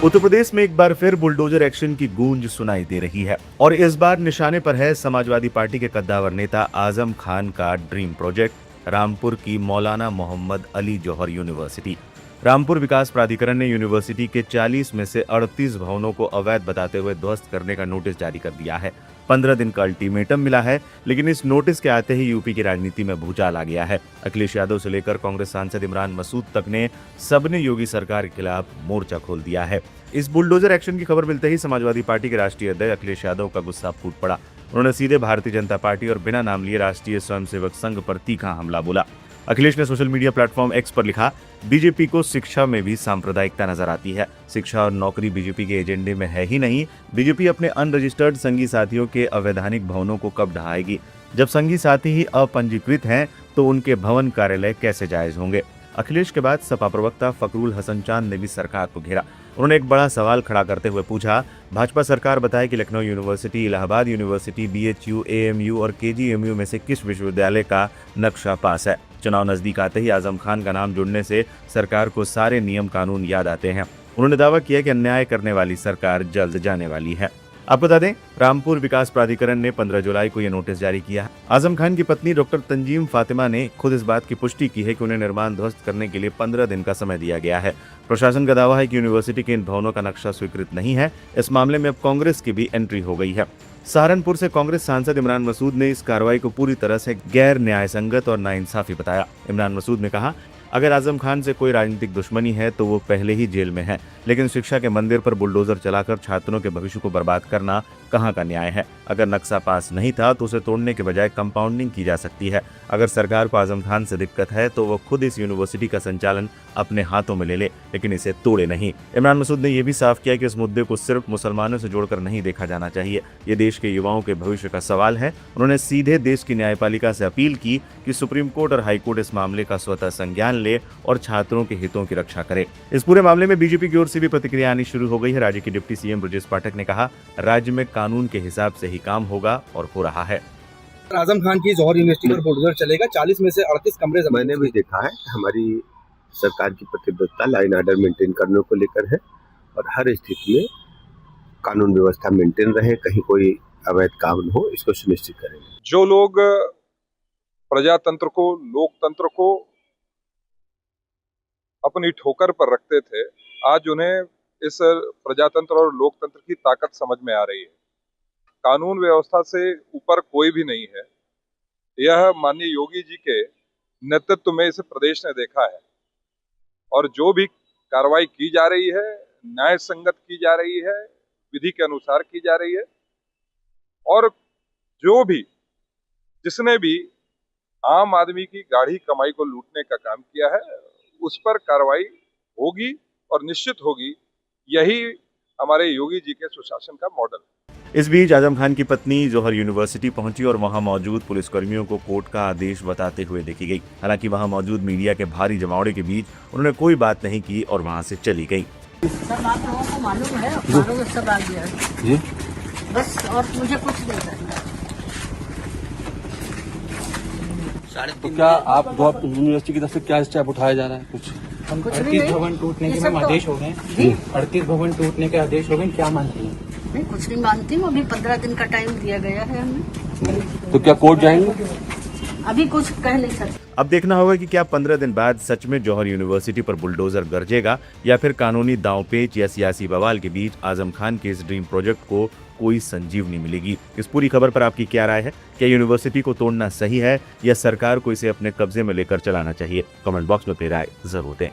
उत्तर प्रदेश में एक बार फिर बुलडोजर एक्शन की गूंज सुनाई दे रही है और इस बार निशाने पर है समाजवादी पार्टी के कद्दावर नेता आजम खान का ड्रीम प्रोजेक्ट रामपुर की मौलाना मोहम्मद अली जौहर यूनिवर्सिटी। रामपुर विकास प्राधिकरण ने यूनिवर्सिटी के 40 में से 38 भवनों को अवैध बताते हुए ध्वस्त करने का नोटिस जारी कर दिया है। 15 दिन का अल्टीमेटम मिला है, लेकिन इस नोटिस के आते ही यूपी की राजनीति में भूचाल आ गया है। अखिलेश यादव से लेकर कांग्रेस सांसद इमरान मसूद तक ने सबने योगी सरकार के खिलाफ मोर्चा खोल दिया है। इस बुलडोजर एक्शन की खबर मिलते ही समाजवादी पार्टी के राष्ट्रीय अध्यक्ष अखिलेश यादव का गुस्सा फूट पड़ा। उन्होंने सीधे भारतीय जनता पार्टी और बिना नाम लिए राष्ट्रीय स्वयंसेवक संघ पर तीखा हमला बोला। अखिलेश ने सोशल मीडिया प्लेटफॉर्म एक्स पर लिखा, बीजेपी को शिक्षा में भी सांप्रदायिकता नजर आती है। शिक्षा और नौकरी बीजेपी के एजेंडे में है ही नहीं। बीजेपी अपने अनरजिस्टर्ड संघी साथियों के अवैधानिक भवनों को कब ढहाएगी? जब संघी साथी ही अपंजीकृत हैं तो उनके भवन कार्यालय कैसे जायज होंगे? अखिलेश के बाद सपा प्रवक्ता फकरुल हसन चांद ने भी सरकार को घेरा। उन्होंने एक बड़ा सवाल खड़ा करते हुए पूछा, भाजपा सरकार बताए कि Lucknow university, Allahabad university, BHU, AMU और केजीएमयू में से किस विश्वविद्यालय का नक्शा पास है? चुनाव नजदीक आते ही आजम खान का नाम जुड़ने से सरकार को सारे नियम कानून याद आते हैं। उन्होंने दावा किया कि अन्याय करने वाली सरकार जल्द जाने वाली है। आपको बता दें, रामपुर विकास प्राधिकरण ने 15 जुलाई को यह नोटिस जारी किया है। आजम खान की पत्नी डॉक्टर तंजीम फातिमा ने खुद इस बात की पुष्टि की है कि उन्हें निर्माण ध्वस्त करने के लिए 15 दिन का समय दिया गया है। प्रशासन का दावा है कि यूनिवर्सिटी के इन भवनों का नक्शा स्वीकृत नहीं है। इस मामले में अब कांग्रेस की भी एंट्री हो गई है। सहारनपुर से कांग्रेस सांसद इमरान मसूद ने इस कार्रवाई को पूरी तरह से गैर न्यायसंगत और नाइंसाफी बताया। इमरान मसूद ने कहा, अगर आजम खान से कोई राजनीतिक दुश्मनी है तो वो पहले ही जेल में है, लेकिन शिक्षा के मंदिर पर बुलडोजर चलाकर छात्रों के भविष्य को बर्बाद करना कहाँ का न्याय है? अगर नक्शा पास नहीं था तो उसे तोड़ने के बजाय कंपाउंडिंग की जा सकती है। अगर सरकार को आजम खान से दिक्कत है तो वो खुद इस यूनिवर्सिटी का संचालन अपने हाथों में ले ले, लेकिन इसे तोड़े नहीं। इमरान मसूद ने यह भी साफ किया कि इस मुद्दे को सिर्फ मुसलमानों से जोड़कर नहीं देखा जाना चाहिए। ये देश के युवाओं के भविष्य का सवाल है। उन्होंने सीधे देश की न्यायपालिका से अपील की कि सुप्रीम कोर्ट और हाई कोर्ट इस मामले का स्वतः संज्ञान ले और छात्रों के हितों की रक्षा करे। इस पूरे मामले में बीजेपी की ओर से भी प्रतिक्रिया आनी शुरू हो गई है। राज्य के डिप्टी सीएम ब्रजेश पाठक ने कहा, राज्य में कानून के हिसाब से ही काम होगा और हो रहा है। आजम खान की जौहर यूनिवर्सिटी पर बुलडोजर चलेगा। 40 में से 38 कमरे मैंने भी देखा है। हमारी सरकार की प्रतिबद्धता लाइन ऑर्डर मेंटेन करने को लेकर है और हर स्थिति में कानून व्यवस्था मेंटेन रहे, कहीं कोई अवैध काम न हो, इसको सुनिश्चित करेंगे। जो लोग प्रजातंत्र को, लोकतंत्र को अपनी ठोकर पर रखते थे, आज उन्हें इस प्रजातंत्र और लोकतंत्र की ताकत समझ में आ रही है। कानून व्यवस्था से ऊपर कोई भी नहीं है। यह माननीय योगी जी के नेतृत्व में इस प्रदेश ने देखा है और जो भी कार्रवाई की जा रही है न्याय संगत की जा रही है, विधि के अनुसार की जा रही है और जो भी जिसने भी आम आदमी की गाढ़ी कमाई को लूटने का काम किया है उस पर कार्रवाई होगी और निश्चित होगी। यही हमारे योगी जी के सुशासन का मॉडल है। इस बीच आजम खान की पत्नी जौहर यूनिवर्सिटी पहुंची और वहां मौजूद पुलिसकर्मियों को कोर्ट का आदेश बताते हुए देखी गई। हालांकि वहां मौजूद मीडिया के भारी जमावड़े के बीच उन्होंने कोई बात नहीं की और वहां से चली गई। सब आप लोगों को मालूम है, अखबारों में सब आ गया है जी, बस और मुझे कुछ नहीं करना। तो क्या आप यूनिवर्सिटी की तरफ से क्या स्टेप उठाया जा रहा है? कुछ 38 भवन टूटने के आदेश हो गए, 38 भवन टूटने के आदेश हो गए, क्या मानती हैं? नहीं, कुछ नहीं मानती हूँ। अभी 15 दिन का टाइम दिया गया है हमें। तो क्या कोर्ट जाएंगे? अभी कुछ कह नहीं सकते। अब देखना होगा कि क्या 15 दिन बाद सच में जौहर यूनिवर्सिटी पर बुलडोजर गरजेगा या फिर कानूनी दांवपेच या सियासी बवाल के बीच आजम खान के इस ड्रीम प्रोजेक्ट को कोई संजीवनी मिलेगी। इस पूरी खबर पर आपकी क्या राय है? क्या यूनिवर्सिटी को तोड़ना सही है या सरकार को इसे अपने कब्जे में लेकर चलाना चाहिए? कमेंट बॉक्स में अपनी राय जरूर दें।